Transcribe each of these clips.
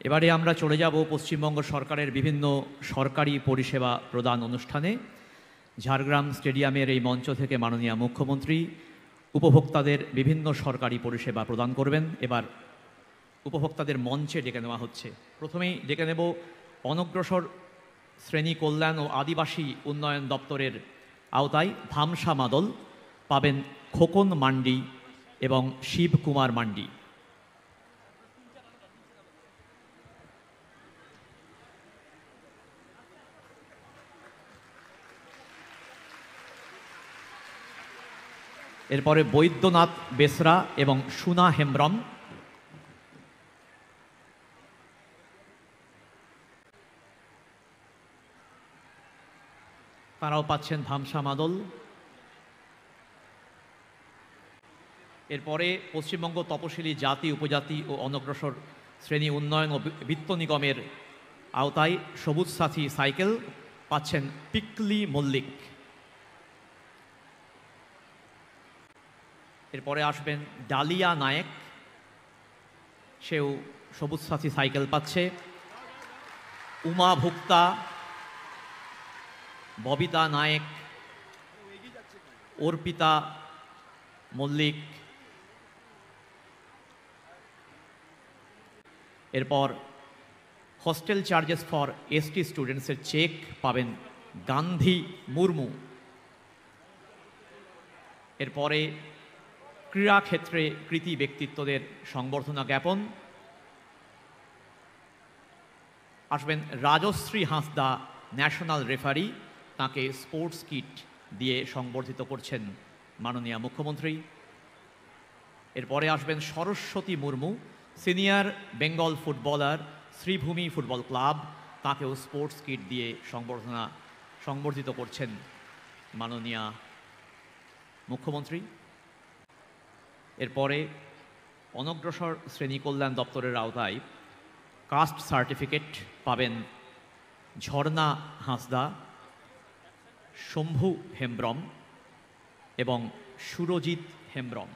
এবারে আমরা চলে যাব পশ্চিমবঙ্গ সরকারের বিভিন্ন সরকারি পরিষেবা প্রদান অনুষ্ঠানে। ঝাড়গ্রাম স্টেডিয়ামের এই মঞ্চ থেকে মাননীয় মুখ্যমন্ত্রী উপভোক্তাদের বিভিন্ন সরকারি পরিষেবা প্রদান করবেন। এবার উপভোক্তাদের মঞ্চে ডেকে নেওয়া হচ্ছে। প্রথমেই ডেকে নেব অনগ্রসর শ্রেণী কল্যাণ ও আদিবাসী উন্নয়ন দপ্তরের আওতায় ভামসা মাদল পাবেন খোকন মান্ডি এবং শিবকুমার মান্ডি। এরপরে বৈদ্যনাথ বেসরা এবং সুনা হেমব্রম। তারাও পাচ্ছেন ভামসা মাদল। এরপরে পশ্চিমবঙ্গ তপশিলি জাতি উপজাতি ও অনগ্রসর শ্রেণী উন্নয়ন ও বিত্ত নিগমের আওতায় সবুজ সাথী সাইকেল পাচ্ছেন পিকলি মল্লিক। এরপরে আসবেন ডালিয়া নায়েক, সেও সবুজ সাথী সাইকেল পাচ্ছে। উমা ভুক্তা, ববিতা নায়েক, অর্পিতা মল্লিক। এরপর হস্টেল চার্জেস ফর এসটি স্টুডেন্টসের চেক পাবেন গান্ধী মুর্মু। এরপরে ক্রীড়াক্ষেত্রে কৃতি ব্যক্তিত্বদের সংবর্ধনা জ্ঞাপন। আসবেন রাজশ্রী হাঁসদা, ন্যাশনাল রেফারি, তাকে স্পোর্টস কিট দিয়ে সংবর্ধিত করছেন মাননীয় মুখ্যমন্ত্রী। এরপরে আসবেন Saraswati Murmu, senior Bengal footballer, Sreebhumi football club, তাকেও স্পোর্টস কিট দিয়ে সংবর্ধিত করছেন মাননীয় মুখ্যমন্ত্রী। এরপরে অনগ্রসর শ্রেণী কল্যাণ দপ্তরের আওতায় কাস্ট সার্টিফিকেট পাবেন ঝর্ণা হাঁসদা, শম্ভু হেমব্রম এবং সুরজিৎ হেমব্রম।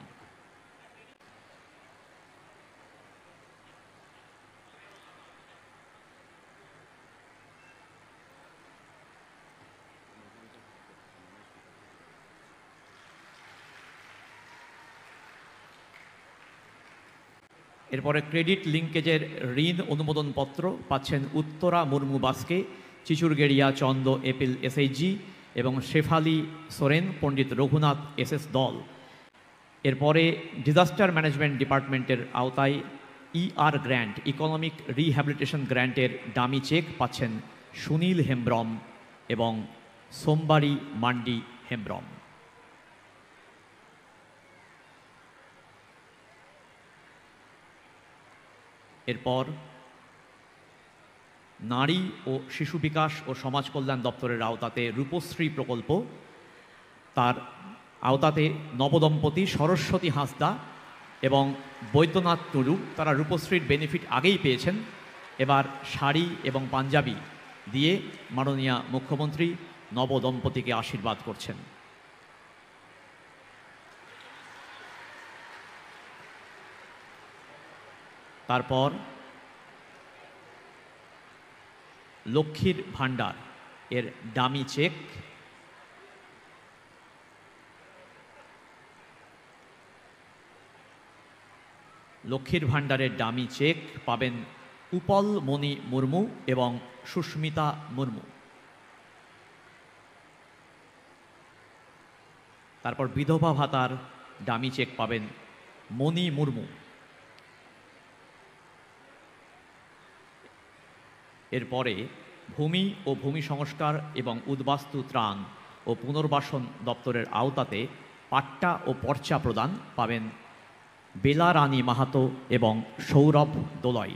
এরপরে ক্রেডিট লিঙ্কেজের ঋণ অনুমোদনপত্র পাচ্ছেন উত্তরা মুর্মু বাস্কে, চিচুরগেড়িয়া চন্দ এপিল এসএইচজি এবং শেফালি সোরেন, পণ্ডিত রঘুনাথ এসএস দল। এরপরে ডিজাস্টার ম্যানেজমেন্ট ডিপার্টমেন্টের আওতায় ইআর গ্র্যান্ট, ইকোনমিক রিহ্যাবিলিটেশন গ্র্যান্টের ডামি চেক পাচ্ছেন সুনীল হেমব্রম এবং সোমবারি মান্ডি হেমব্রম। এরপর নারী ও শিশু বিকাশ ও সমাজ কল্যাণ দপ্তরের আওতাতে রূপশ্রী প্রকল্প, তার আওতাতে নবদম্পতি সরস্বতী হাঁসদা এবং বৈদ্যনাথ টুডু, তারা রূপশ্রীর বেনিফিট আগেই পেয়েছেন। এবার শাড়ি এবং পাঞ্জাবি দিয়ে মাননীয় মুখ্যমন্ত্রী নবদম্পতিকে আশীর্বাদ করছেন। তারপর লক্ষ্মীর ভাণ্ডার এর ডামি চেক, লক্ষ্মীর ভাণ্ডারের ডামি চেক পাবেন উপল মণি মুর্মু এবং সুস্মিতা মুর্মু। তারপর বিধবা ভাতার ডামি চেক পাবেন মণি মুর্মু। এরপরে ভূমি ও ভূমি সংস্কার এবং উদ্বাস্তু ত্রাণ ও পুনর্বাসন দপ্তরের আওতাতে পাট্টা ও পর্চা প্রদান পাবেন বেলা রানী মাহাতো এবং সৌরভ দোলয়।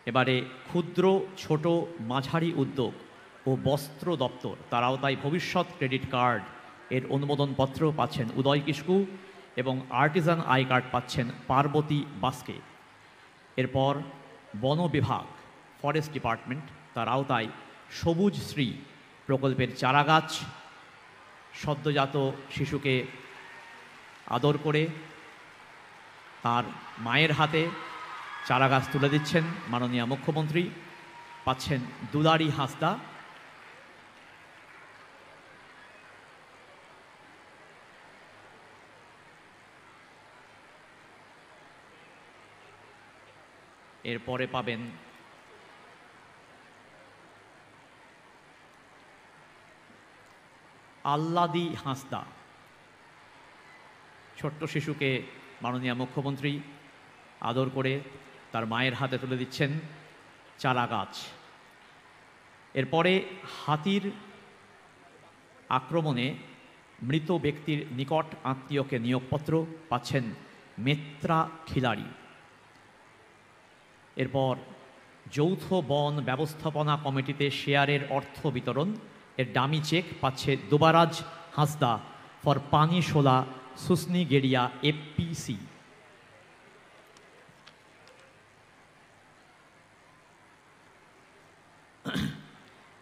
এবারে ক্ষুদ্র, ছোট, মাঝারি উদ্যোগ ও বস্ত্র দপ্তর, তার আওতায় ভবিষ্যৎ ক্রেডিট কার্ড এর অনুমোদনপত্র পাচ্ছেন উদয় কিস্কু এবং আর্টিজান আই কার্ড পাচ্ছেন পার্বতী বাস্কে। এরপর বন বিভাগ, ফরেস্ট ডিপার্টমেন্ট, তার আওতায় সবুজ শ্রী প্রকল্পের চারাগাছ, সদ্যজাত শিশুকে আদর করে তার মায়ের হাতে চারা গাছ তুলে দিচ্ছেন মাননীয় মুখ্যমন্ত্রী। পাচ্ছেন দুলারি হাঁসদা। এরপরে পাবেন আল্লাদি হাঁসদা। ছোট্ট শিশুকে মাননীয় মুখ্যমন্ত্রী আদর করে তার মায়ের হাতে তুলে দিচ্ছেন চারা গাছ। এরপরে হাতির আক্রমণে মৃত ব্যক্তির নিকট আত্মীয়কে নিয়োগপত্র পাচ্ছেন মেত্রা খিলাড়ি। এরপর যৌথ বন ব্যবস্থাপনা কমিটিতে শেয়ারের অর্থ বিতরণ এর ডামি চেক পাচ্ছে দুবারাজ হাঁসদা ফর পানিশোলা সুসনি গেরিয়া এফপিসি।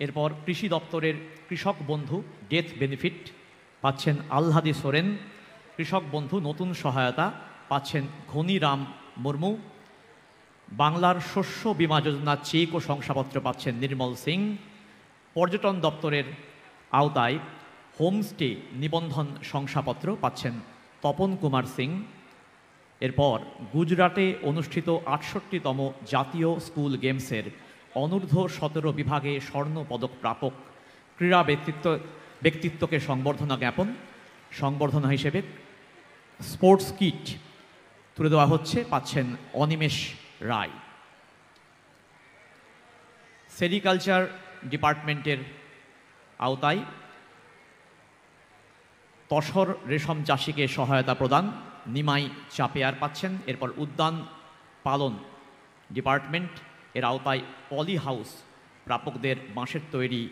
এরপর কৃষি দপ্তরের কৃষক বন্ধু ডেথ বেনিফিট পাচ্ছেন আলহাদি সোরেন। কৃষক বন্ধু নতুন সহায়তা পাচ্ছেন ঘনিরাম মুর্মু। বাংলার শস্য বীমা যোজনার চেক ও শংসাপত্র পাচ্ছেন নির্মল সিং। পর্যটন দপ্তরের আওতায় হোমস্টে নিবন্ধন শংসাপত্র পাচ্ছেন তপন কুমার সিং। এরপর গুজরাটে অনুষ্ঠিত ৬৮তম জাতীয় স্কুল গেমসের অনূর্ধ্ব ১৭ বিভাগে স্বর্ণ পদক প্রাপক ক্রীড়া ব্যক্তিত্বকে সংবর্ধনা জ্ঞাপন। সংবর্ধনা হিসেবে স্পোর্টস কিট তুলে দেওয়া হচ্ছে, পাচ্ছেন অনিমেষ রায়। সেরিকালচার ডিপার্টমেন্টের আওতায় তসর রেশম চাষিকে সহায়তা প্রদান নিমাই চাপেয়ার পাচ্ছেন। এরপর উদ্যান পালন ডিপার্টমেন্ট এর আওতায় পলি হাউস প্রাপকদের বাঁশের তৈরি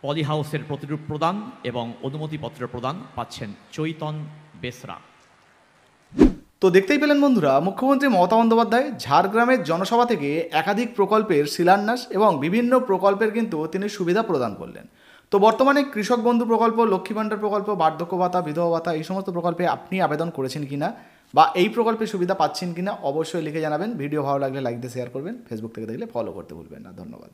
পলি হাউসের প্রতিরূপ প্রদান এবং অনুমতিপত্র প্রদান পাচ্ছেন চৈতন বেসরা। তো দেখতেই পেলেন বন্ধুরা, মুখ্যমন্ত্রী মমতা বন্দ্যোপাধ্যায় ঝাড়গ্রামের জনসভা থেকে একাধিক প্রকল্পের শিলান্যাস এবং বিভিন্ন প্রকল্পের কিন্তু তিনি সুবিধা প্রদান করলেন। তো বর্তমানে কৃষক বন্ধু প্রকল্প, লক্ষ্মী ভাণ্ডার প্রকল্প, বার্ধক্য ভাতা, বিধবা ভাতা এই সমস্ত প্রকল্পে আপনি আবেদন করেছেন কিনা বা এই প্রকল্পের সুবিধা পাচ্ছেন কিনা অবশ্যই লিখে জানাবেন। ভিডিও ভালো লাগলে লাইক দিয়ে শেয়ার করবেন, ফেসবুক থেকে দেখলে ফলো করতে ভুলবেন না। ধন্যবাদ।